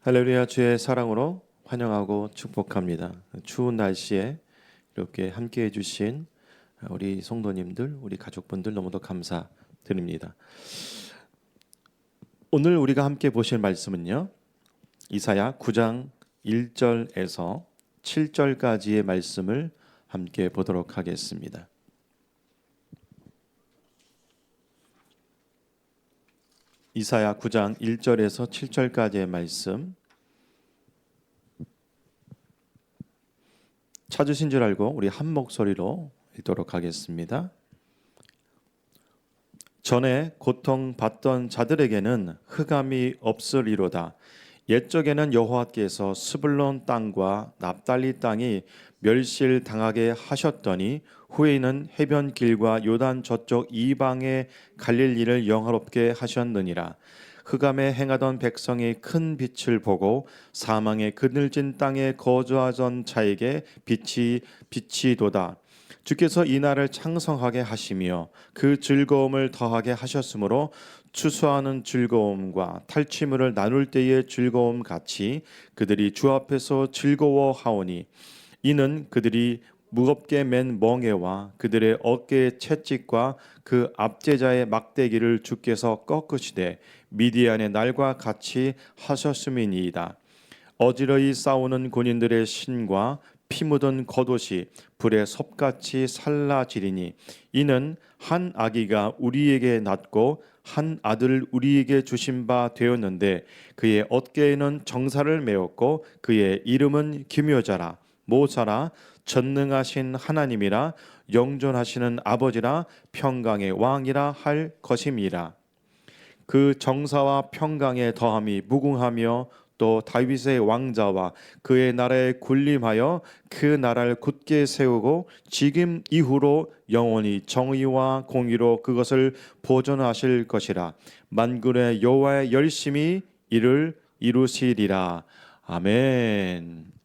할렐루야. 주의 사랑으로 환영하고 축복합니다. 추운 날씨에 이렇게 함께 해주신 우리 성도님들, 우리 가족분들 너무도 감사드립니다. 오늘 우리가 함께 보실 말씀은요, 이사야 9장 1절에서 7절까지의 말씀을 함께 보도록 하겠습니다. 이사야 9장 1절에서 7절까지의 말씀, 찾으신 줄 알고 우리 한 목소리로 읽도록 하겠습니다. 전에 고통받던 자들에게는 흑암이 없으리로다. 옛적에는 여호와께서 스불론 땅과 납달리 땅이 멸실당하게 하셨더니 후에는 해변 길과 요단 저쪽 이방에 갈릴 일을 영화롭게 하셨느니라. 흑암에 행하던 백성이 큰 빛을 보고 사망의 그늘진 땅에 거주하던 자에게 빛이 도다. 주께서 이 날을 창성하게 하시며 그 즐거움을 더하게 하셨으므로 추수하는 즐거움과 탈취물을 나눌 때의 즐거움 같이 그들이 주 앞에서 즐거워하오니 이는 그들이 무겁게 맨 멍에와 그들의 어깨의 채찍과 그 압제자의 막대기를 주께서 꺾으시되 미디안의 날과 같이 하셨음이니이다. 어지러이 싸우는 군인들의 신과 피 묻은 겉옷이 불에 섭같이 살라지리니 이는 한 아기가 우리에게 낳고 한 아들을 우리에게 주신 바 되었는데 그의 어깨에는 정사를 메었고 그의 이름은 기묘자라 모사라 전능하신 하나님이라 영존하시는 아버지라 평강의 왕이라 할 것임이라. 그 정사와 평강의 더함이 무궁하며 또 다윗의 왕자와 그의 나라에 군림하여 그 나라를 굳게 세우고 지금 이후로 영원히 정의와 공의로 그것을 보존하실 것이라. 만군의 여호와의 열심히 이를 이루시리라. 아멘.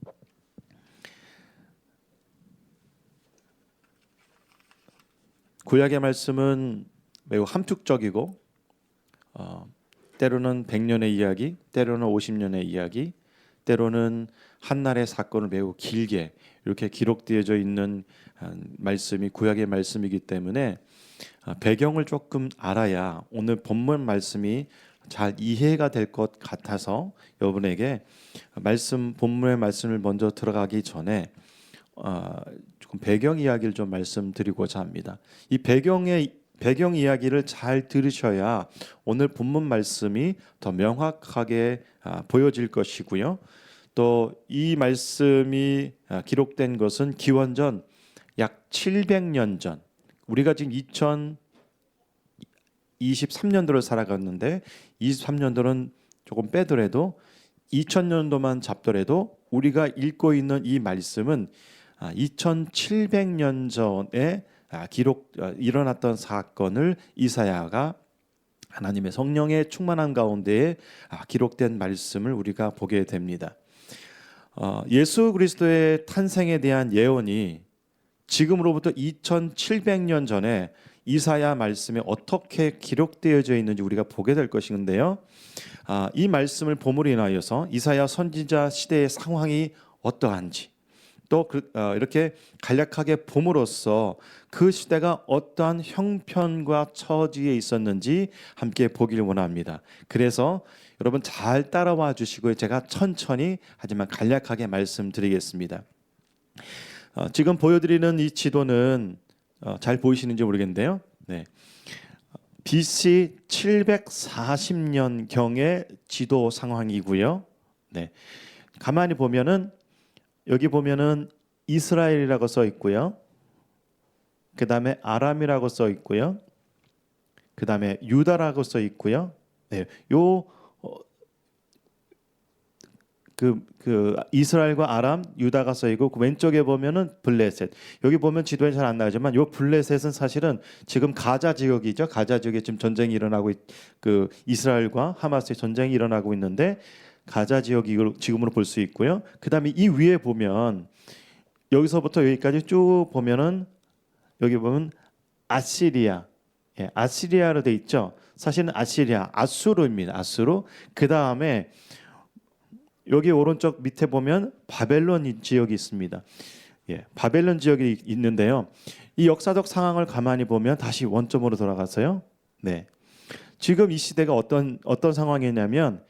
구약의 말씀은 매우 함축적이고 때로는 100년의 이야기, 때로는 50년의 이야기, 때로는 한날의 사건을 매우 길게 이렇게 기록되어져 있는 말씀이 구약의 말씀이기 때문에 배경을 조금 알아야 오늘 본문 말씀이 잘 이해가 될 것 같아서 여러분에게 본문의 말씀을 먼저 들어가기 전에 조금 배경 이야기를 좀 말씀드리고자 합니다. 이 배경 이야기를 잘 들으셔야 오늘 본문 말씀이 더 명확하게 보여질 것이고요. 또 이 말씀이 기록된 것은 기원전 약 700년 전, 우리가 지금 2023년도를 살아갔는데 23년도는 조금 빼더라도 2000년도만 잡더라도 우리가 읽고 있는 이 말씀은 2700년 전에 일어났던 사건을 이사야가 하나님의 성령의 충만한 가운데에 기록된 말씀을 우리가 보게 됩니다. 예수 그리스도의 탄생에 대한 예언이 지금으로부터 2700년 전에 이사야 말씀에 어떻게 기록되어져 있는지 우리가 보게 될 것인데요. 이 말씀을 보므로 인하여서 이사야 선지자 시대의 상황이 어떠한지 또 이렇게 간략하게 봄으로써 그 시대가 어떠한 형편과 처지에 있었는지 함께 보기를 원합니다. 그래서 여러분 잘 따라와 주시고 제가 천천히 하지만 간략하게 말씀드리겠습니다. 지금 보여드리는 이 지도는 잘 보이시는지 모르겠는데요. 네. BC 740년경의 지도 상황이고요. 네. 가만히 보면은 여기 보면은 이스라엘이라고 써 있고요. 그 다음에 아람이라고 써 있고요. 그 다음에 유다라고 써 있고요. 네, 이스라엘과 아람, 유다가 써 있고 그 왼쪽에 보면은 블레셋. 여기 보면 지도에 잘 안 나오지만 요 블레셋은 사실은 지금 가자 지역이죠. 가자 지역에 지금 전쟁이 일어나고 이스라엘과 하마스의 전쟁이 일어나고 있는데. 가자 지역이 지금으로 볼 수 있고요. 그 다음에 이 위에 보면 여기서부터 여기까지 쭉 보면은 여기 보면 아시리아, 아시리아로 돼 있죠. 사실은 아시리아, 아수르입니다. 아수르. 그 다음에 여기 오른쪽 밑에 보면 바벨론 지역이 있습니다. 예, 바벨론 지역이 있는데요. 이 역사적 상황을 가만히 보면 다시 원점으로 돌아가서요. 네, 지금 이 시대가 어떤 상황이냐면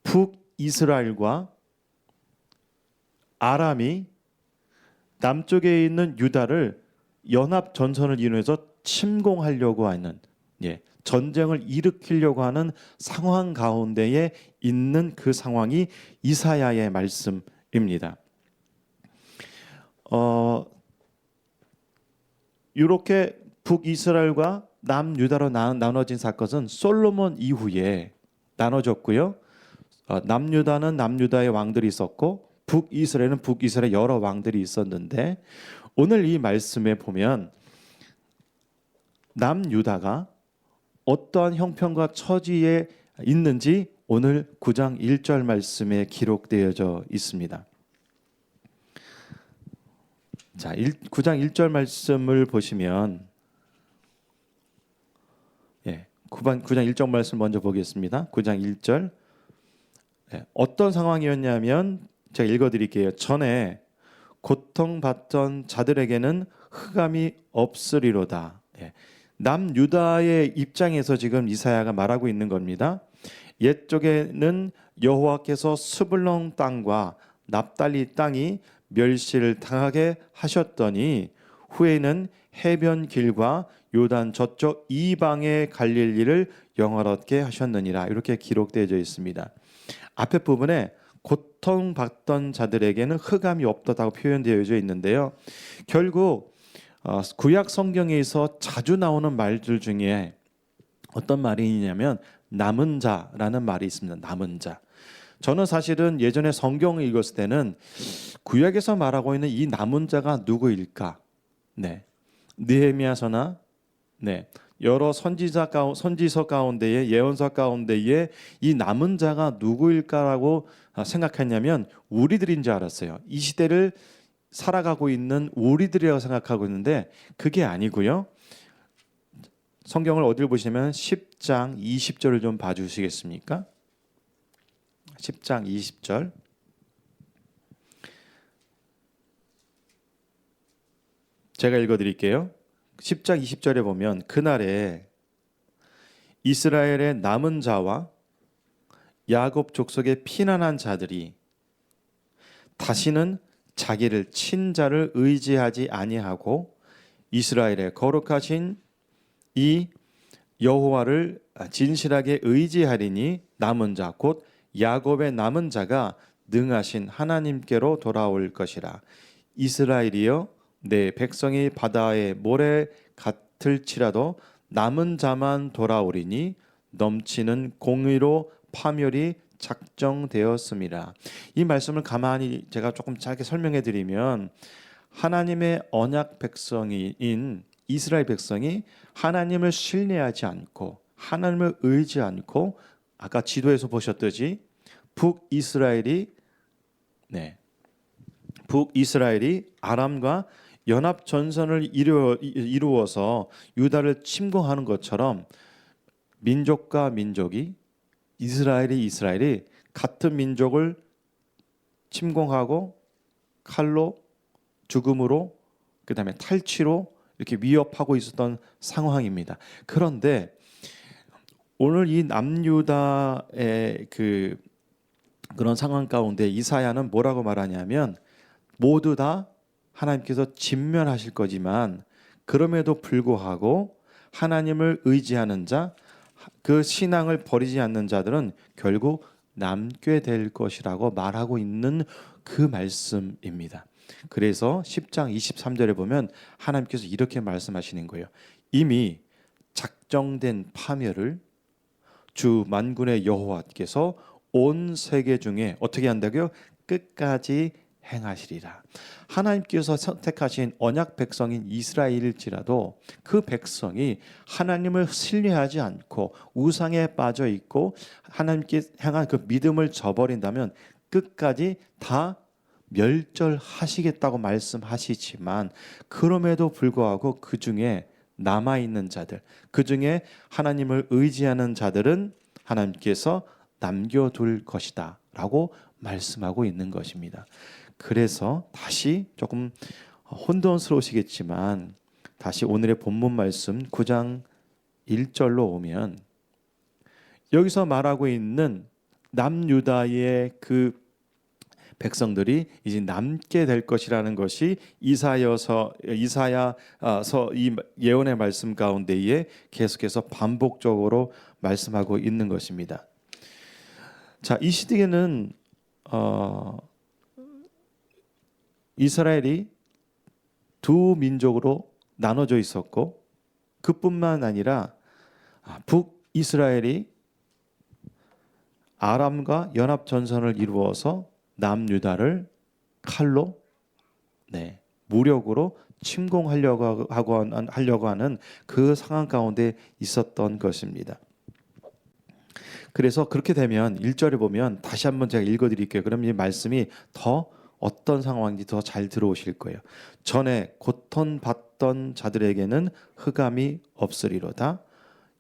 북이스라엘과 아람이 남쪽에 있는 유다를 연합 전선을 이용해서 침공하려고 하는, 예, 전쟁을 일으키려고 하는 상황 가운데에 있는 그 상황이 이사야의 말씀입니다. 이렇게 북이스라엘과 남유다로 나눠진 사건은 솔로몬 이후에 나눠졌고요. 남유다는 남유다의 왕들이 있었고 북이스라엘은 북이스라엘 여러 왕들이 있었는데, 오늘 이 말씀에 보면 남유다가 어떠한 형편과 처지에 있는지 오늘 9장 1절 말씀에 기록되어져 있습니다. 자, 9장 1절 말씀을 보시면, 예, 9장 1절 말씀 먼저 보겠습니다. 9장 1절. 예, 어떤 상황이었냐면 제가 읽어드릴게요. 전에 고통받던 자들에게는 흑암이 없으리로다. 예, 남유다의 입장에서 지금 이사야가 말하고 있는 겁니다. 옛적에는 여호와께서 스불론 땅과 납달리 땅이 멸시를 당하게 하셨더니 후에는 해변 길과 요단 저쪽 이방에 갈릴 일을 영화롭게 하셨느니라. 이렇게 기록되어져 있습니다. 앞에 부분에 고통받던 자들에게는 흑암이 없다고 표현되어져 있는데요. 결국 구약 성경에서 자주 나오는 말들 중에 어떤 말이냐면 남은 자라는 말이 있습니다. 남은 자. 저는 사실은 예전에 성경을 읽었을 때는 구약에서 말하고 있는 이 남은 자가 누구일까? 네, 느헤미야서나 여러 선지서 가운데에, 예언서 가운데에 이 남은 자가 누구일까라고 생각했냐면 우리들인 줄 알았어요. 이 시대를 살아가고 있는 우리들이라고 생각하고 있는데 그게 아니고요. 성경을 어디를 보시냐면 10장 20절을 좀 봐주시겠습니까? 10장 20절. 제가 읽어드릴게요. 10장 20절에 보면 그날에 이스라엘의 남은 자와 야곱 족속의 피난한 자들이 다시는 자기를 친 자를 의지하지 아니하고 이스라엘의 거룩하신 이 여호와를 진실하게 의지하리니 남은 자 곧 야곱의 남은 자가 능하신 하나님께로 돌아올 것이라. 이스라엘이여 내 백성이 바다의 모래 같을지라도 남은 자만 돌아오리니 넘치는 공의로 파멸이 작정되었습니다. 이 말씀을 가만히 제가 조금 짧게 설명해 드리면 하나님의 언약 백성인 이스라엘 백성이 하나님을 신뢰하지 않고 하나님을 의지 않고 아까 지도에서 보셨듯이 북이스라엘이 아람과 연합 전선을 이루어서 유다를 침공하는 것처럼 민족과 민족이 이스라엘이 같은 민족을 침공하고 칼로 죽음으로 그다음에 탈취로 이렇게 위협하고 있었던 상황입니다. 그런데 오늘 이 남유다의 그런 상황 가운데 이사야는 뭐라고 말하냐면 모두 다 하나님께서 진멸하실 거지만 그럼에도 불구하고 하나님을 의지하는 자, 그 신앙을 버리지 않는 자들은 결국 남게 될 것이라고 말하고 있는 그 말씀입니다. 그래서 10장 23절에 보면 하나님께서 이렇게 말씀하시는 거예요. 이미 작정된 파멸을 주 만군의 여호와께서 온 세계 중에 어떻게 한다고요? 끝까지 행하시리라. 하나님께서 선택하신 언약 백성인 이스라엘일지라도 그 백성이 하나님을 신뢰하지 않고 우상에 빠져 있고 하나님께 향한 그 믿음을 저버린다면 끝까지 다 멸절하시겠다고 말씀하시지만 그럼에도 불구하고 그 중에 남아있는 자들, 그 중에 하나님을 의지하는 자들은 하나님께서 남겨둘 것이다 라고 말씀하고 있는 것입니다. 그래서 다시 조금 혼돈스러우시겠지만 다시 오늘의 본문 말씀 9장 1절로 오면 여기서 말하고 있는 남유다의 그 백성들이 이제 남게 될 것이라는 것이 이사야서 이 예언의 말씀 가운데에 계속해서 반복적으로 말씀하고 있는 것입니다. 자, 이 시대에는 이스라엘이 두 민족으로 나눠져 있었고 그뿐만 아니라 북이스라엘이 아람과 연합 전선을 이루어서 남유다를 칼로 무력으로 침공하려고 하는 그 상황 가운데 있었던 것입니다. 그래서 그렇게 되면 1절에 보면 다시 한번 제가 읽어드릴게요. 그럼 이 말씀이 더 어떤 상황인지 더 잘 들어오실 거예요. 전에 고통받던 자들에게는 흑암이 없으리로다.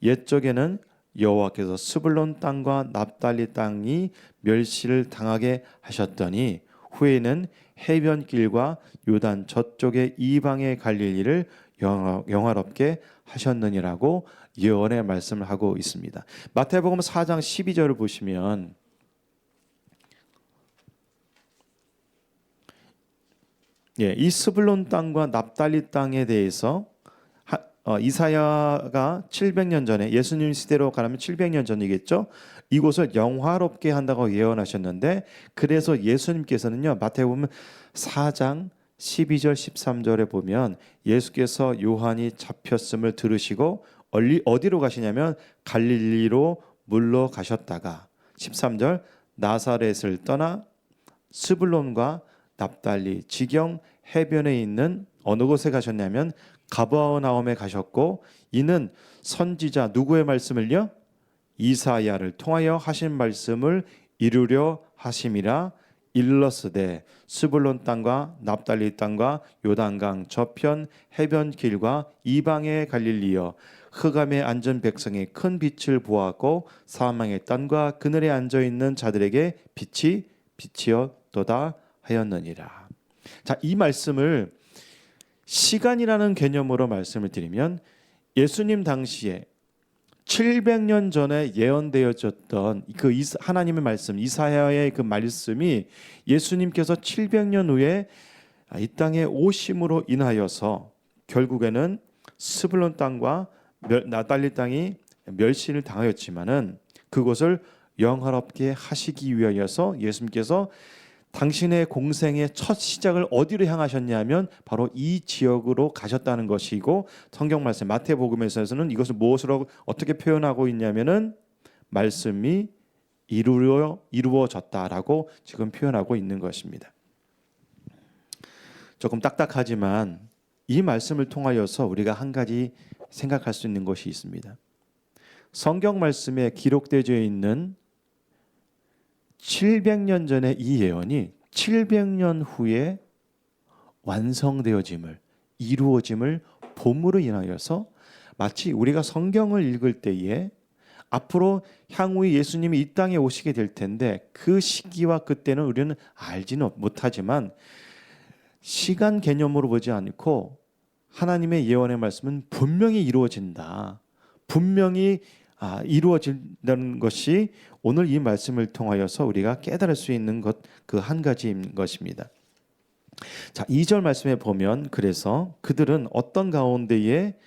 옛적에는 여호와께서 스불론 땅과 납달리 땅이 멸시를 당하게 하셨더니 후에는 해변길과 요단 저쪽의 이방의 갈릴리를 영화롭게 하셨느니라고 예언의 말씀을 하고 있습니다. 마태복음 4장 12절을 보시면 이 스불론 땅과 납달리 땅에 대해서 이사야가 700년 전에 예수님 시대로 가면 700년 전이겠죠. 이곳을 영화롭게 한다고 예언하셨는데 그래서 예수님께서는요. 마태복음 4장 12절 13절에 보면 예수께서 요한이 잡혔음을 들으시고 어디로 가시냐면 갈릴리로 물러가셨다가 13절 나사렛을 떠나 스불론과 납달리 지경 해변에 있는 어느 곳에 가셨냐면 가버나움에 가셨고 이는 선지자 누구의 말씀을요? 이사야를 통하여 하신 말씀을 이루려 하심이라. 일러스되 스불론 땅과 납달리 땅과 요단강 저편 해변길과 이방의 갈릴리여 흑암에 앉은 백성이 큰 빛을 보았고 사망의 땅과 그늘에 앉아 있는 자들에게 빛이 빛이었도다 하였느니라. 자, 이 말씀을 시간이라는 개념으로 말씀을 드리면 예수님 당시에 700년 전에 예언되어졌던 그 하나님의 말씀, 이사야의 그 말씀이 예수님께서 700년 후에 이 땅에 오심으로 인하여서 결국에는 스불론 땅과 나달리 땅이 멸시를 당하였지만은 그것을 영화롭게 하시기 위하여서 예수님께서 당신의 공생의 첫 시작을 어디로 향하셨냐면 바로 이 지역으로 가셨다는 것이고 성경 말씀 마태복음에서는 이것을 무엇으로 어떻게 표현하고 있냐면은 말씀이 이루어졌다라고 지금 표현하고 있는 것입니다. 조금 딱딱하지만 이 말씀을 통하여서 우리가 한 가지 생각할 수 있는 것이 있습니다. 성경 말씀에 기록되어 있는 700년 전의 이 예언이 700년 후에 완성되어짐을 이루어짐을 봄으로 인하여서 마치 우리가 성경을 읽을 때에 앞으로 향후에 예수님이 이 땅에 오시게 될 텐데 그 시기와 그때는 우리는 알지는 못하지만 시간 개념으로 보지 않고 하나님의 예언의 말씀은 분명히 이루어진다. 분명히 이루어진다는 것이 오늘 이 말씀을 통하여서 우리가 깨달을 수 있는 것 그 한 가지인 것입니다. 자, 2절 말씀에 보면 그래서 그들은 어떤 가운데에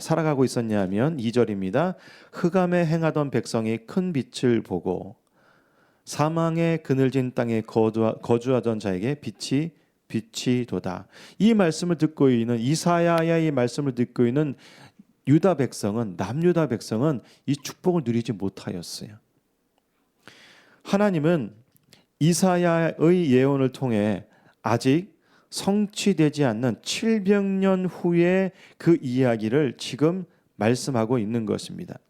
살아가고 있었냐면 2절입니다. 흑암에 행하던 백성이 큰 빛을 보고 사망의 그늘진 땅에 거주하던 자에게 빛이 도다. 이 말씀을 듣고 있는 이사야의 말씀을 듣고 있는 유다 백성은 남유다 백성은 이 축복을 누리지 못하였어요. 하나님은 이사야의 예언을 통해 아직 성취되지 않는 700년 후의 그 이야기를 지금 말씀하고 있는 것입니다.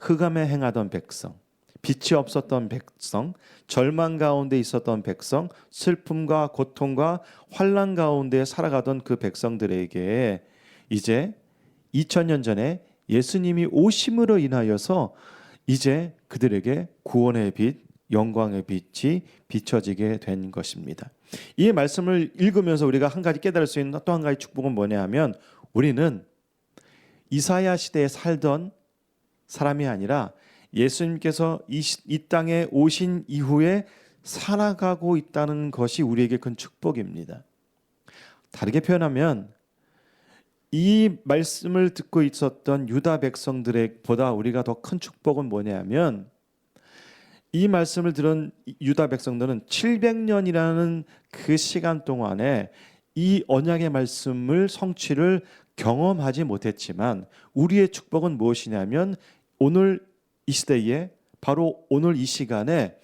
흑암에 행하던 백성, 빛이 없었던 백성, 절망 가운데 있었던 백성, 슬픔과 고통과 환난 가운데 살아가던 그 백성들에게 이제 2000년 전에 예수님이 오심으로 인하여서 이제 그들에게 구원의 빛, 영광의 빛이 비춰지게 된 것입니다. 이 말씀을 읽으면서 우리가 한 가지 깨달을 수 있는 또 한 가지 축복은 뭐냐 하면 우리는 이사야 시대에 살던 사람이 아니라 예수님께서 이 땅에 오신 이후에 살아가고 있다는 것이 우리에게 큰 축복입니다. 다르게 표현하면 이 말씀을 듣고 있었던 유다 백성들보다 우리가 더 큰 축복은 뭐냐면 이 말씀을 들은 유다 백성들은 700년이라는 그 시간 동안에 이 언약의 말씀을 성취를 경험하지 못했지만 우리의 축복은 무엇이냐면 오늘 이 시대에 바로 오늘 이 시간에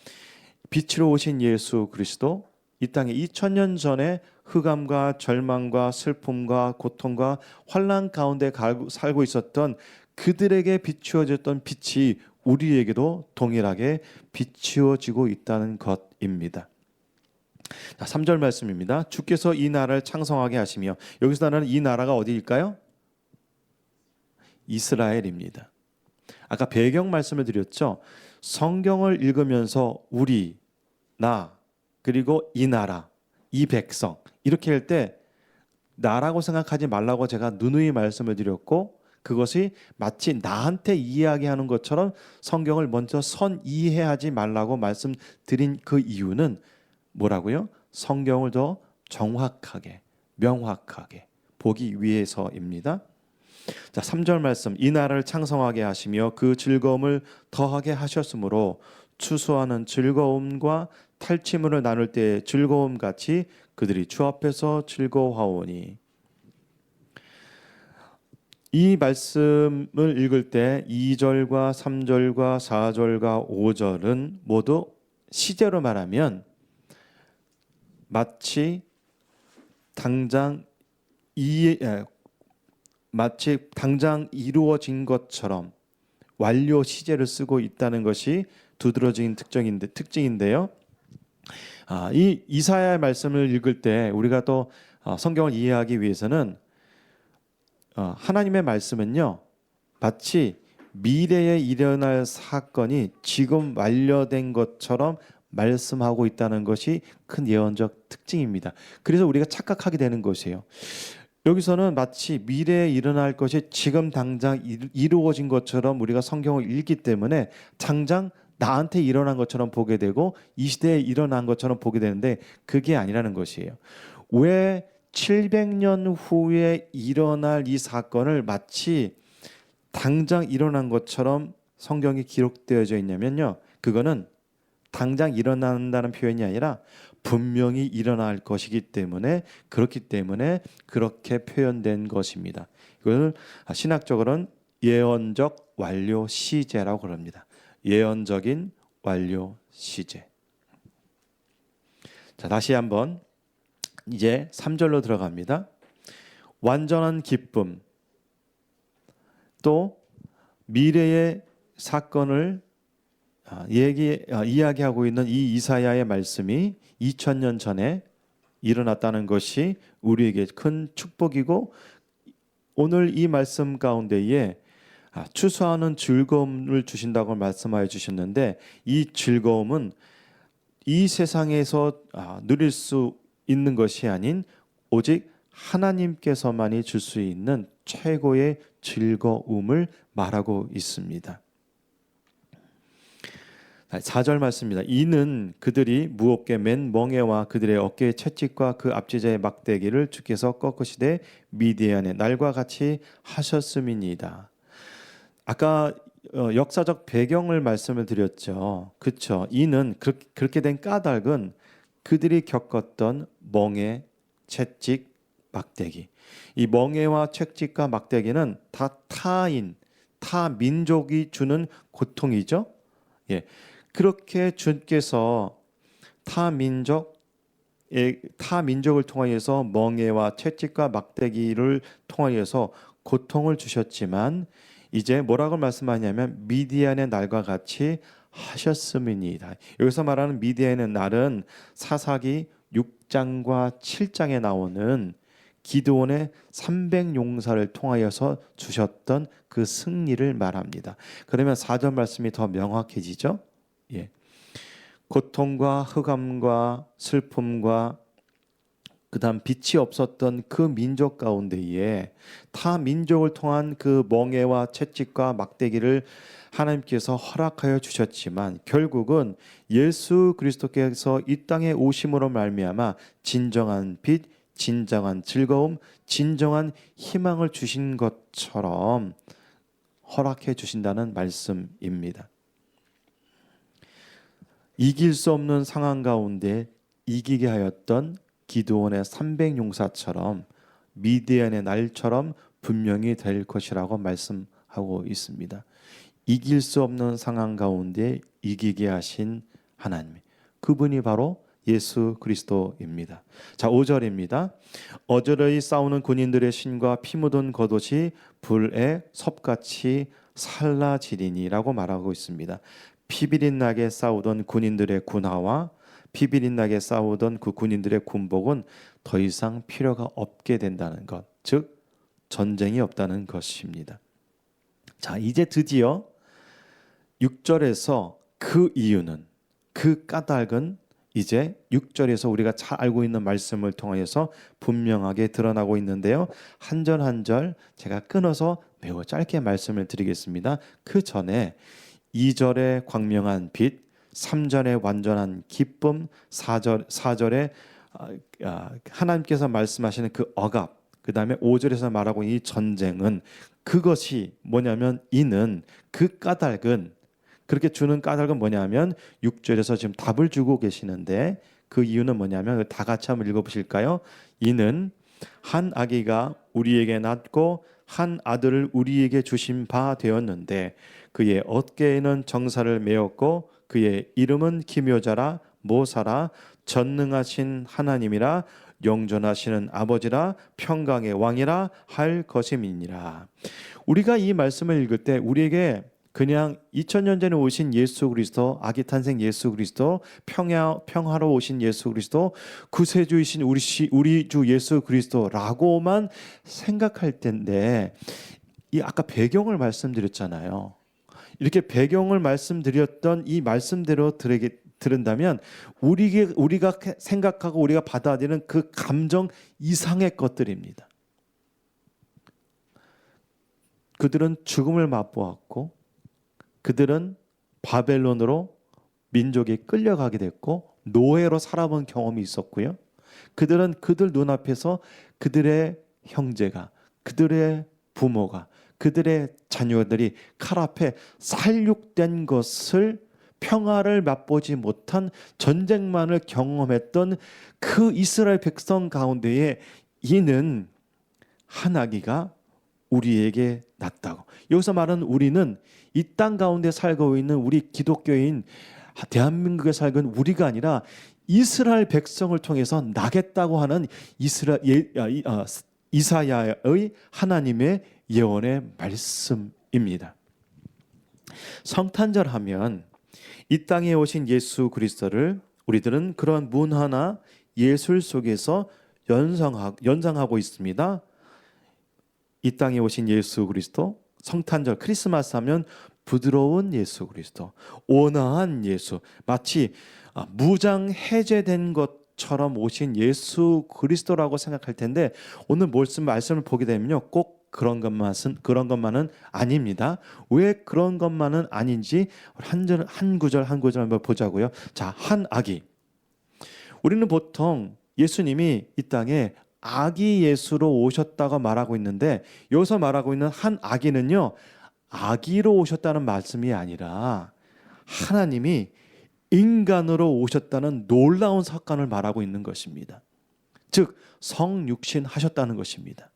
빛으로 오신 예수 그리스도 이 땅에 2000년 전에 흑암과 절망과 슬픔과 고통과 환난 가운데 살고 있었던 그들에게 비추어졌던 빛이 우리에게도 동일하게 비추어지고 있다는 것입니다. 자, 3절 말씀입니다. 주께서 이 나라를 창성하게 하시며 여기서 나라는 이 나라가 어디일까요? 이스라엘입니다. 아까 배경 말씀을 드렸죠. 성경을 읽으면서 우리, 나, 그리고 이 나라, 이 백성 이렇게 할 때 나라고 생각하지 말라고 제가 누누이 말씀을 드렸고 그것이 마치 나한테 이야기하는 것처럼 성경을 먼저 선이해하지 말라고 말씀드린 그 이유는 뭐라고요? 성경을 더 정확하게 명확하게 보기 위해서입니다. 자, 3절 말씀 이 나라를 창성하게 하시며 그 즐거움을 더하게 하셨으므로 추수하는 즐거움과 탈취물을 나눌 때의 즐거움 같이 그들이 주 앞에서 즐거워하오니 이 말씀을 읽을 때 2절과 3절과 4절과 5절은 모두 시제로 말하면 마치 당장 이루어진 것처럼 완료 시제를 쓰고 있다는 것이 두드러진 특징인데요. 이 이사야의 말씀을 읽을 때 우리가 또 성경을 이해하기 위해서는 하나님의 말씀은요 마치 미래에 일어날 사건이 지금 완료된 것처럼 말씀하고 있다는 것이 큰 예언적 특징입니다. 그래서 우리가 착각하게 되는 것이에요. 여기서는 마치 미래에 일어날 것이 지금 당장 이루어진 것처럼 우리가 성경을 읽기 때문에 당장 나한테 일어난 것처럼 보게 되고 이 시대에 일어난 것처럼 보게 되는데 그게 아니라는 것이에요. 왜 700년 후에 일어날 이 사건을 마치 당장 일어난 것처럼 성경이 기록되어져 있냐면요. 그거는 당장 일어난다는 표현이 아니라 분명히 일어날 것이기 때문에 그렇기 때문에 그렇게 표현된 것입니다. 이걸 신학적으로는 예언적 완료 시제라고 그럽니다. 예언적인 완료 시제. 자, 다시 한번 이제 3절로 들어갑니다. 완전한 기쁨 또 미래의 사건을 이야기하고 있는 이 이사야의 말씀이 2000년 전에 일어났다는 것이 우리에게 큰 축복이고 오늘 이 말씀 가운데에 추수하는 즐거움을 주신다고 말씀하여 주셨는데 이 즐거움은 이 세상에서 누릴 수 있는 것이 아닌 오직 하나님께서만이 줄 수 있는 최고의 즐거움을 말하고 있습니다. 4절 말씀입니다. 이는 그들이 무겁게 맨 멍에와 그들의 어깨의 채찍과 그 앞지자의 막대기를 주께서 꺾으시되 미디안의 날과 같이 하셨음이니이다. 아까 역사적 배경을 말씀을 드렸죠. 그렇죠. 이는 그렇게 된 까닭은 그들이 겪었던 멍에, 채찍, 막대기. 이 멍에와 채찍과 막대기는 다 타 민족이 주는 고통이죠. 예. 그렇게 주께서 타 민족을 통하여서 멍에와 채찍과 막대기를 통하여서 고통을 주셨지만 이제 뭐라고 말씀하냐면 미디안의 날과 같이 하셨음이니이다. 여기서 말하는 미디안의 날은 사사기 6장과 7장에 나오는 기드온의 300용사를 통하여서 주셨던 그 승리를 말합니다. 그러면 4절 말씀이 더 명확해지죠. 예. 고통과 흑암과 슬픔과 그다음 빛이 없었던 그 민족 가운데에 타 민족을 통한 그 멍에와 채찍과 막대기를 하나님께서 허락하여 주셨지만 결국은 예수 그리스도께서 이 땅에 오심으로 말미암아 진정한 빛, 진정한 즐거움, 진정한 희망을 주신 것처럼 허락해 주신다는 말씀입니다. 이길 수 없는 상황 가운데 이기게 하였던 기드온의 300용사처럼 미디안의 날처럼 분명히 될 것이라고 말씀하고 있습니다. 이길 수 없는 상황 가운데 이기게 하신 하나님, 그분이 바로 예수 그리스도입니다. 자, 5절입니다. 어저러이 싸우는 군인들의 신과 피 묻은 겉옷이 불에 섭같이 살라지리니라고 말하고 있습니다. 피비린나게 싸우던 군인들의 군화와 피비린나게 싸우던 그 군인들의 군복은 더 이상 필요가 없게 된다는 것, 즉 전쟁이 없다는 것입니다. 자, 이제 드디어 6절에서 그 이유는, 그 까닭은 이제 6절에서 우리가 잘 알고 있는 말씀을 통해서 분명하게 드러나고 있는데요. 한 절 한 절 제가 끊어서 매우 짧게 말씀을 드리겠습니다. 그 전에 2절의 광명한 빛, 3절의 완전한 기쁨, 4절에 하나님께서 말씀하시는 그 억압, 그 다음에 5절에서 말하고 있는 이 전쟁은, 그것이 뭐냐면, 이는, 그 까닭은, 그렇게 주는 까닭은 뭐냐면 6절에서 지금 답을 주고 계시는데, 그 이유는 뭐냐면 다 같이 한번 읽어보실까요? 이는 한 아기가 우리에게 낳고 한 아들을 우리에게 주신 바 되었는데 그의 어깨에는 정사를 메었고 그의 이름은 기묘자라 모사라 전능하신 하나님이라 영존하시는 아버지라 평강의 왕이라 할 것임이니라. 우리가 이 말씀을 읽을 때 우리에게 그냥 2000년 전에 오신 예수 그리스도, 아기 탄생 예수 그리스도, 평화로 오신 예수 그리스도, 구세주이신 우리 주 예수 그리스도라고만 생각할 텐데, 이 아까 배경을 말씀드렸잖아요. 이렇게 배경을 말씀드렸던 이 말씀대로 들은다면 우리가 생각하고 우리가 받아들이는 그 감정 이상의 것들입니다. 그들은 죽음을 맛보았고 그들은 바벨론으로 민족이 끌려가게 됐고 노예로 살아본 경험이 있었고요. 그들은 그들 눈앞에서 그들의 형제가, 그들의 부모가, 그들의 자녀들이 칼 앞에 살육된 것을, 평화를 맛보지 못한 전쟁만을 경험했던 그 이스라엘 백성 가운데에 이는 한 아기가 우리에게 낳았다고. 여기서 말하는 우리는 이 땅 가운데 살고 있는 우리 기독교인, 대한민국에 살고 있는 우리가 아니라 이스라엘 백성을 통해서 나겠다고 하는 이사야의 하나님의 예언의 말씀입니다. 성탄절 하면 이 땅에 오신 예수 그리스도를 우리들은 그런 문화나 예술 속에서 연상하고 있습니다. 이 땅에 오신 예수 그리스도, 성탄절 크리스마스 하면 부드러운 예수 그리스도, 온화한 예수, 마치 무장 해제된 것처럼 오신 예수 그리스도라고 생각할 텐데, 오늘 말씀을 보게 되면요, 꼭 그런 것만은 아닙니다. 왜 그런 것만은 아닌지 한 구절 한번 보자고요. 자, 한 아기. 우리는 보통 예수님이 이 땅에 아기 예수로 오셨다고 말하고 있는데, 여기서 말하고 있는 한 아기는요, 아기로 오셨다는 말씀이 아니라 하나님이 인간으로 오셨다는 놀라운 사건을 말하고 있는 것입니다. 즉 성육신 하셨다는 것입니다.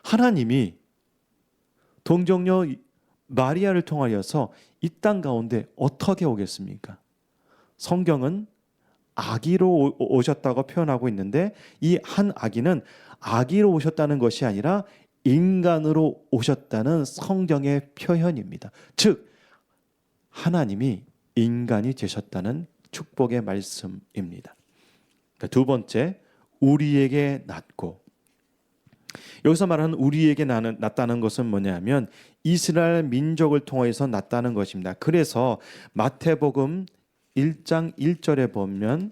하나님이 동정녀 마리아를 통하여서 이 땅 가운데 어떻게 오겠습니까? 성경은 아기로 오셨다고 표현하고 있는데, 이 한 아기는 아기로 오셨다는 것이 아니라 인간으로 오셨다는 성경의 표현입니다. 즉 하나님이 인간이 되셨다는 축복의 말씀입니다. 두 번째, 우리에게 낳고. 여기서 말하는 우리에게 낳았다는 것은 뭐냐면 이스라엘 민족을 통해서 낳았다는 것입니다. 그래서 마태복음 1장 1절에 보면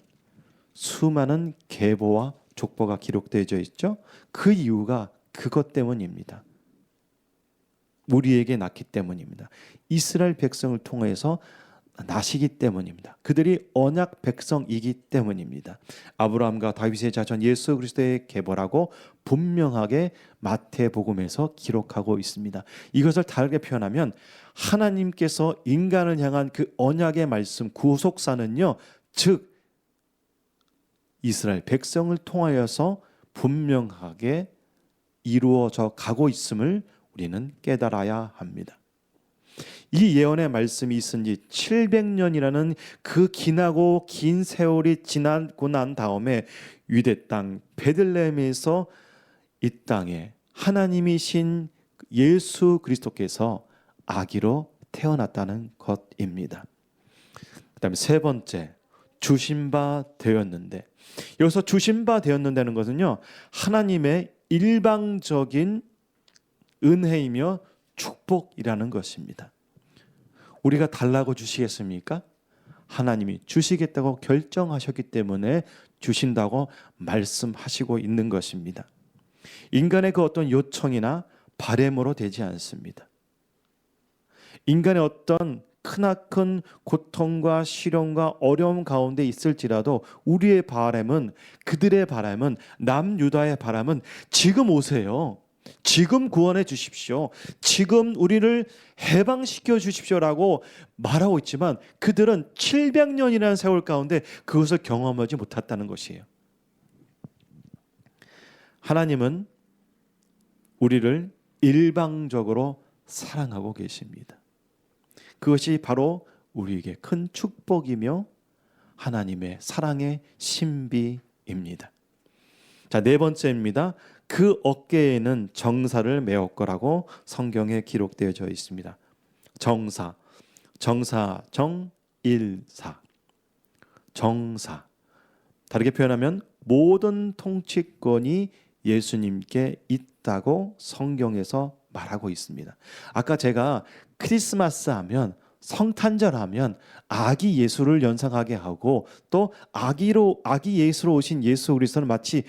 수많은 계보와 족보가 기록되어져 있죠. 그 이유가 그것 때문입니다. 우리에게 낳기 때문입니다. 이스라엘 백성을 통해서 나시기 때문입니다. 그들이 언약 백성이기 때문입니다. 아브라함과 다윗의 자손 예수 그리스도의 계보라고 분명하게 마태복음에서 기록하고 있습니다. 이것을 다르게 표현하면 하나님께서 인간을 향한 그 언약의 말씀 구속사는요, 즉 이스라엘 백성을 통하여서 분명하게 이루어져 가고 있음을 우리는 깨달아야 합니다. 이 예언의 말씀이 있은 지 700년이라는 그 기나고 긴 세월이 지나고 난 다음에 유대 땅 베들레헴에서 이 땅에 하나님이신 예수 그리스도께서 아기로 태어났다는 것입니다. 그다음에 세 번째, 주신 바 되었는데, 여기서 주신 바 되었는다는 것은요, 하나님의 일방적인 은혜이며 축복이라는 것입니다. 우리가 달라고 주시겠습니까? 하나님이 주시겠다고 결정하셨기 때문에 주신다고 말씀하시고 있는 것입니다. 인간의 그 어떤 요청이나 바램으로 되지 않습니다. 인간의 어떤 크나큰 고통과 시련과 어려움 가운데 있을지라도 우리의 바람은, 그들의 바람은, 남유다의 바람은 지금 오세요. 지금 구원해 주십시오. 지금 우리를 해방시켜 주십시오라고 말하고 있지만 그들은 700년이라는 세월 가운데 그것을 경험하지 못했다는 것이에요. 하나님은 우리를 일방적으로 사랑하고 계십니다. 그것이 바로 우리에게 큰 축복이며 하나님의 사랑의 신비입니다. 자, 네 번째입니다. 그 어깨에는 정사를 메었거라고 성경에 기록되어져 있습니다. 정사, 정일사, 정사. 다르게 표현하면 모든 통치권이 예수님께 있다고 성경에서 말하고 있습니다. 아까 제가 크리스마스 하면, 성탄절 하면 아기 예수를 연상하게 하고, 또 아기 예수로 오신 예수 그리스도는 마치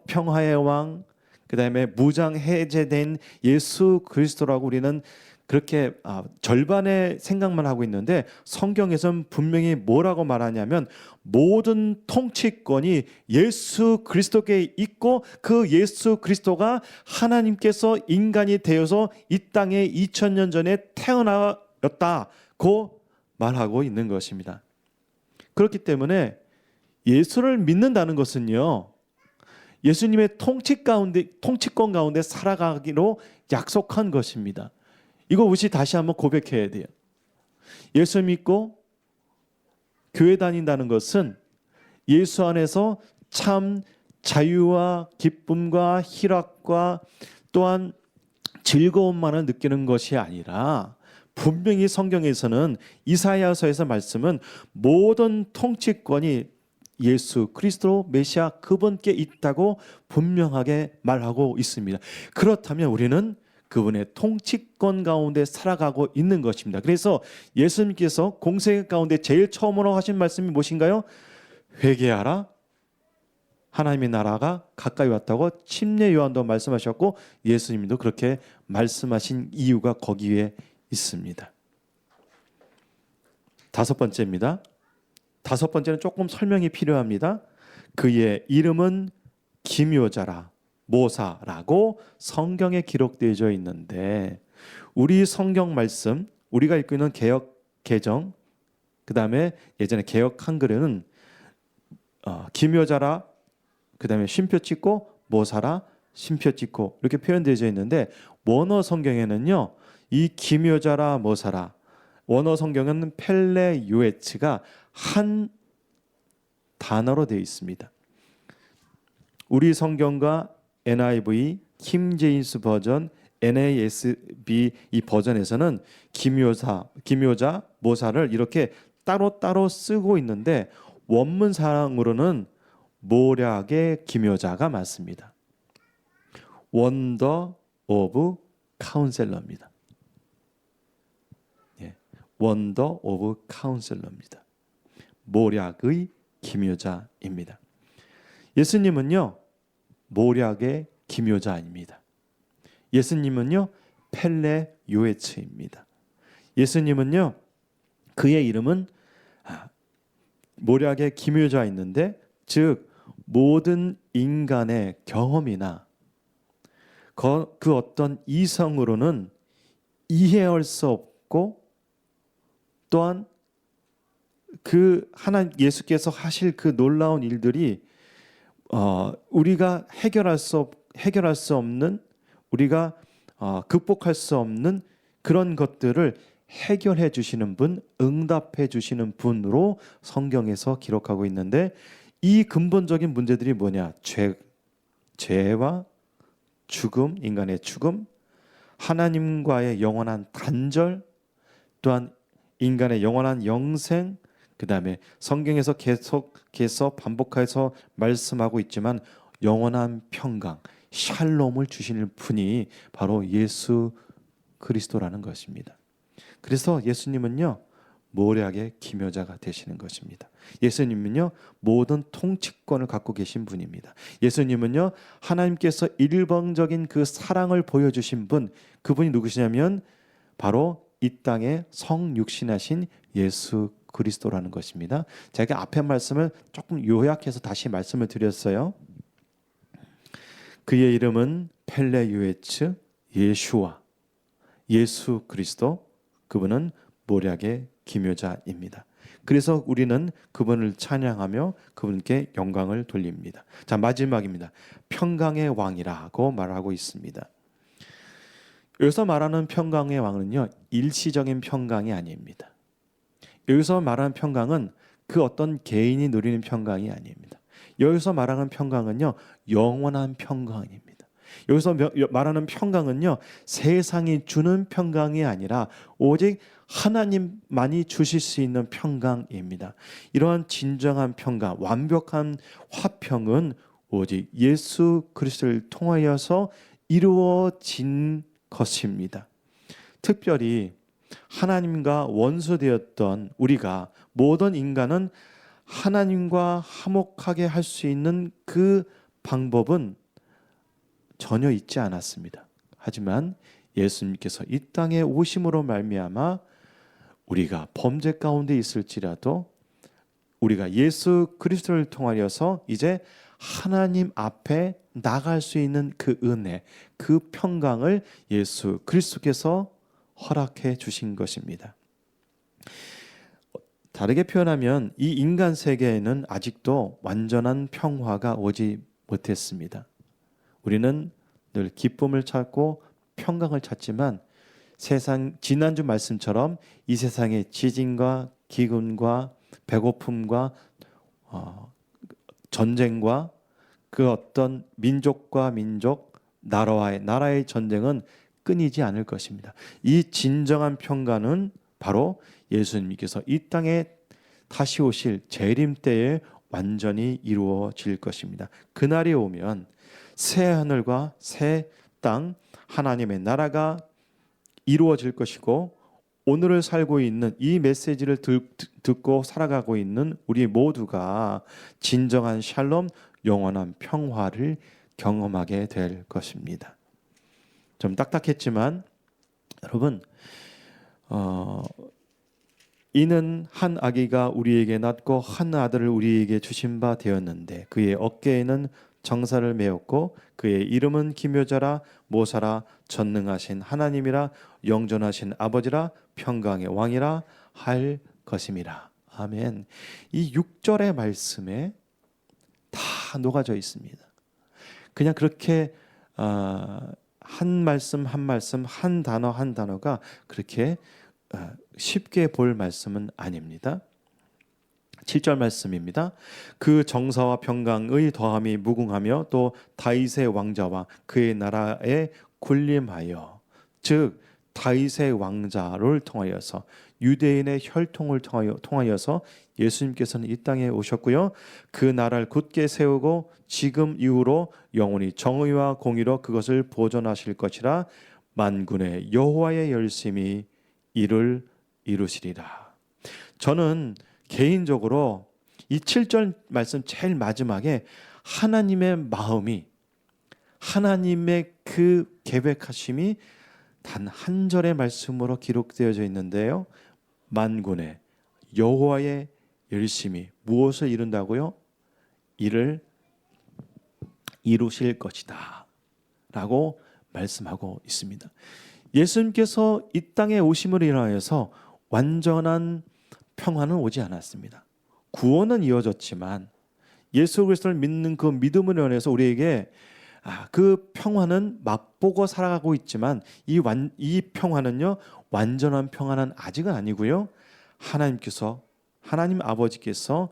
평화의 왕, 그 다음에 무장 해제된 예수 그리스도라고 우리는 그렇게 절반의 생각만 하고 있는데, 성경에서는 분명히 뭐라고 말하냐면 모든 통치권이 예수 그리스도께 있고, 그 예수 그리스도가 하나님께서 인간이 되어서 이 땅에 2000년 전에 태어나였다고 말하고 있는 것입니다. 그렇기 때문에 예수를 믿는다는 것은요, 예수님의 통치권 가운데 살아가기로 약속한 것입니다. 이거 우리 다시 한번 고백해야 돼요. 예수 믿고 교회 다닌다는 것은 예수 안에서 참 자유와 기쁨과 희락과 또한 즐거움만을 느끼는 것이 아니라, 분명히 성경에서는 이사야서에서 말씀은 모든 통치권이 예수 그리스도 메시아 그분께 있다고 분명하게 말하고 있습니다. 그렇다면 우리는 그분의 통치권 가운데 살아가고 있는 것입니다. 그래서 예수님께서 공생 가운데 제일 처음으로 하신 말씀이 무엇인가요? 회개하라, 하나님의 나라가 가까이 왔다고 침례 요한도 말씀하셨고, 예수님도 그렇게 말씀하신 이유가 거기에 있습니다. 다섯 번째입니다. 다섯 번째는 조금 설명이 필요합니다. 그의 이름은 기묘자라, 모사라고 성경에 기록되어져 있는데, 우리 성경 말씀, 우리가 읽고 있는 개역 개정, 그 다음에 예전에 개역 한글에는 기묘자라, 그 다음에 쉼표 찍고 모사라, 쉼표 찍고 이렇게 표현되어져 있는데, 원어 성경에는요, 이 기묘자라 모사라, 원어 성경은 펠레 유에츠가 한 단어로 되어 있습니다. 우리 성경과 NIV, 킹제임스 버전, NASB 이 버전에서는 기묘자, 모사를 이렇게 따로따로 쓰고 있는데, 원문상으로는 모략의 기묘자가 맞습니다. 원더 오브 카운셀러입니다. 원더 오브 카운셀러입니다. 모략의 기묘자입니다. 예수님은요, 모략의 기묘자입니다. 예수님은요, 펠레 요에츠입니다. 예수님은요, 그의 이름은 모략의 기묘자였는데, 즉 모든 인간의 경험이나 그 어떤 이성으로는 이해할 수 없고, 또한 그 하나님 예수께서 하실 그 놀라운 일들이 우리가 해결할 수 없는, 우리가 극복할 수 없는 그런 것들을 해결해 주시는 분, 응답해 주시는 분으로 성경에서 기록하고 있는데, 이 근본적인 문제들이 뭐냐? 죄와 죽음, 인간의 죽음, 하나님과의 영원한 단절, 또한 인간의 영원한 영생, 그 다음에 성경에서 계속해서 반복해서 말씀하고 있지만 영원한 평강, 샬롬을 주시는 분이 바로 예수 그리스도라는 것입니다. 그래서 예수님은요, 모략의 기묘자가 되시는 것입니다. 예수님은요, 모든 통치권을 갖고 계신 분입니다. 예수님은요, 하나님께서 일방적인 그 사랑을 보여주신 분, 그분이 누구시냐면 바로 이 땅에 성육신하신 예수 그리스도라는 것입니다. 제가 앞에 말씀을 조금 요약해서 다시 말씀을 드렸어요. 그의 이름은 펠레유에츠 예슈아, 예수 그리스도, 그분은 모략의 기묘자입니다. 그래서 우리는 그분을 찬양하며 그분께 영광을 돌립니다. 자, 마지막입니다. 평강의 왕이라고 말하고 있습니다. 여기서 말하는 평강의 왕은요, 일시적인 평강이 아닙니다. 여기서 말하는 평강은 그 어떤 개인이 누리는 평강이 아닙니다. 여기서 말하는 평강은요, 영원한 평강입니다. 여기서 말하는 평강은요, 세상이 주는 평강이 아니라 오직 하나님만이 주실 수 있는 평강입니다. 이러한 진정한 평강, 완벽한 화평은 오직 예수 그리스도를 통하여서 이루어진 것입니다. 특별히 하나님과 원수되었던 우리가, 모든 인간은 하나님과 화목하게 할 수 있는 그 방법은 전혀 있지 않았습니다. 하지만 예수님께서 이 땅에 오심으로 말미암아 우리가 범죄 가운데 있을지라도 우리가 예수 그리스도를 통하여서 이제 하나님 앞에 나갈 수 있는 그 은혜, 그 평강을 예수 그리스도께서 허락해 주신 것입니다. 다르게 표현하면 이 인간 세계에는 아직도 완전한 평화가 오지 못했습니다. 우리는 늘 기쁨을 찾고 평강을 찾지만 지난주 말씀처럼 이 세상의 지진과 기근과 배고픔과 전쟁과 그 어떤 민족과 민족, 나라와의 나라의 전쟁은 끊이지 않을 것입니다. 이 진정한 평강은 바로 예수님께서 이 땅에 다시 오실 재림 때에 완전히 이루어질 것입니다. 그날이 오면 새 하늘과 새 땅, 하나님의 나라가 이루어질 것이고, 오늘을 살고 있는 이 메시지를 듣고 살아가고 있는 우리 모두가 진정한 샬롬, 영원한 평화를 경험하게 될 것입니다. 좀 딱딱했지만 여러분, 이는 한 아기가 우리에게 낳고 한 아들을 우리에게 주신 바 되었는데 그의 어깨에는 정사를 메었고 그의 이름은 기묘자라, 모사라, 전능하신 하나님이라, 영존하신 아버지라, 평강의 왕이라 할 것임이라. 아멘. 이 6절의 말씀에 다 녹아져 있습니다. 그냥 그렇게 한 말씀 한 말씀, 한 단어 한 단어가 그렇게 쉽게 볼 말씀은 아닙니다. 7절 말씀입니다. 그 정사와 평강의 더함이 무궁하며 또 다윗의 왕자와 그의 나라에 군림하여, 즉 다윗의 왕자를 통하여서 유대인의 혈통을 통하여서 예수님께서는 이 땅에 오셨고요. 그 나라를 굳게 세우고 지금 이후로 영원히 정의와 공의로 그것을 보존하실 것이라. 만군의 여호와의 열심히 이를 이루시리라. 저는 개인적으로 이 7절 말씀 제일 마지막에 하나님의 마음이, 하나님의 그 계획하심이 단 한 절의 말씀으로 기록되어져 있는데요. 만군의 여호와의 열심히 무엇을 이룬다고요? 이를 이루실 것이다 라고 말씀하고 있습니다. 예수님께서 이 땅에 오심으로 인하여서 완전한 평화는 오지 않았습니다. 구원은 이어졌지만 예수 그리스도를 믿는 그 믿음으로 인해서 우리에게 그 평화는 맛보고 살아가고 있지만 이 평화는요, 완전한 평화는 아직은 아니고요. 하나님 아버지께서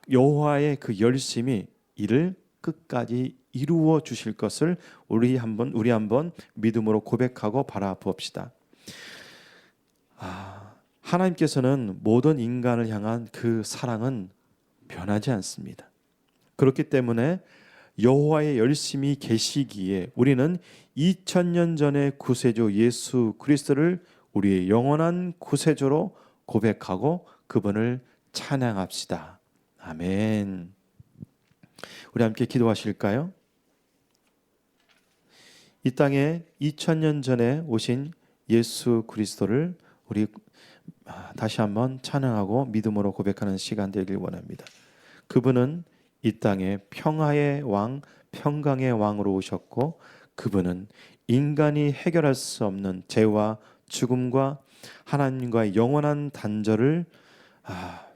여호와의 그 열심히 이를 끝까지 이루어 주실 것을 우리 한번 믿음으로 고백하고 바라봅시다. 하나님께서는 모든 인간을 향한 그 사랑은 변하지 않습니다. 그렇기 때문에 여호와의 열심히 계시기에 우리는 2000년 전의 구세주 예수 그리스도를 우리의 영원한 구세주로 고백하고 그분을 찬양합시다. 아멘. 우리 함께 기도하실까요? 이 땅에 2000년 전에 오신 예수 그리스도를 우리 다시 한번 찬양하고 믿음으로 고백하는 시간 되길 원합니다. 그분은 이 땅에 평화의 왕, 평강의 왕으로 오셨고 그분은 인간이 해결할 수 없는 죄와 죽음과 하나님과의 영원한 단절을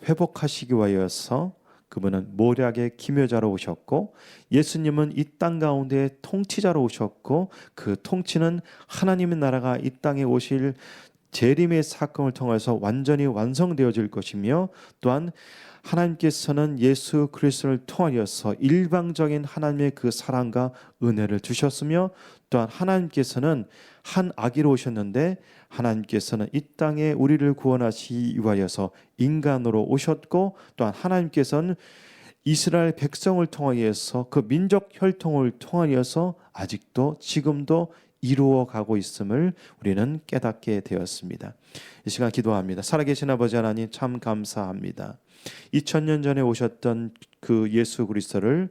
회복하시기 위하여서 그분은 모략의 기묘자로 오셨고 예수님은 이 땅 가운데 통치자로 오셨고 그 통치는 하나님의 나라가 이 땅에 오실 재림의 사건을 통해서 완전히 완성되어질 것이며 또한 하나님께서는 예수 그리스도를 통하여서 일방적인 하나님의 그 사랑과 은혜를 주셨으며 또한 하나님께서는 한 아기로 오셨는데 하나님께서는 이 땅에 우리를 구원하시기 위하여서 인간으로 오셨고 또한 하나님께서는 이스라엘 백성을 통하여서 그 민족 혈통을 통하여서 아직도 지금도 이루어가고 있음을 우리는 깨닫게 되었습니다. 이 시간 기도합니다. 살아계신 아버지 하나님 참 감사합니다. 2000년 전에 오셨던 그 예수 그리스도를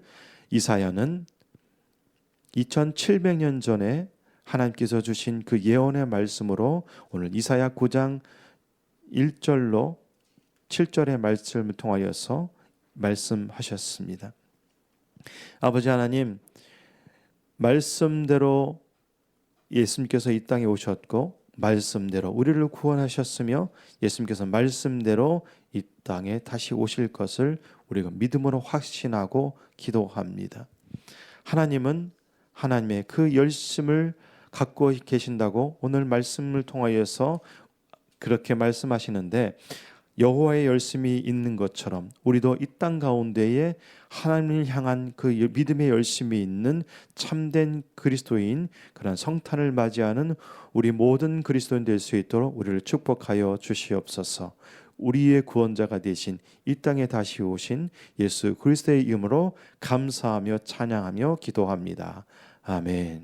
이사야는 2700년 전에 하나님께서 주신 그 예언의 말씀으로 오늘 이사야 9장 1절로 7절의 말씀을 통하여서 말씀하셨습니다. 아버지 하나님, 말씀대로 예수님께서 이 땅에 오셨고 말씀대로 우리를 구원하셨으며 예수님께서 말씀대로 이 땅에 다시 오실 것을 우리가 믿음으로 확신하고 기도합니다. 하나님은 하나님의 그 열심을 갖고 계신다고 오늘 말씀을 통하여서 그렇게 말씀하시는데 여호와의 열심이 있는 것처럼 우리도 이 땅 가운데에 하나님을 향한 그 믿음의 열심이 있는 참된 그리스도인 그런 성탄을 맞이하는 우리 모든 그리스도인 될 수 있도록 우리를 축복하여 주시옵소서. 우리의 구원자가 되신 이 땅에 다시 오신 예수 그리스도의 이름으로 감사하며 찬양하며 기도합니다. 아멘.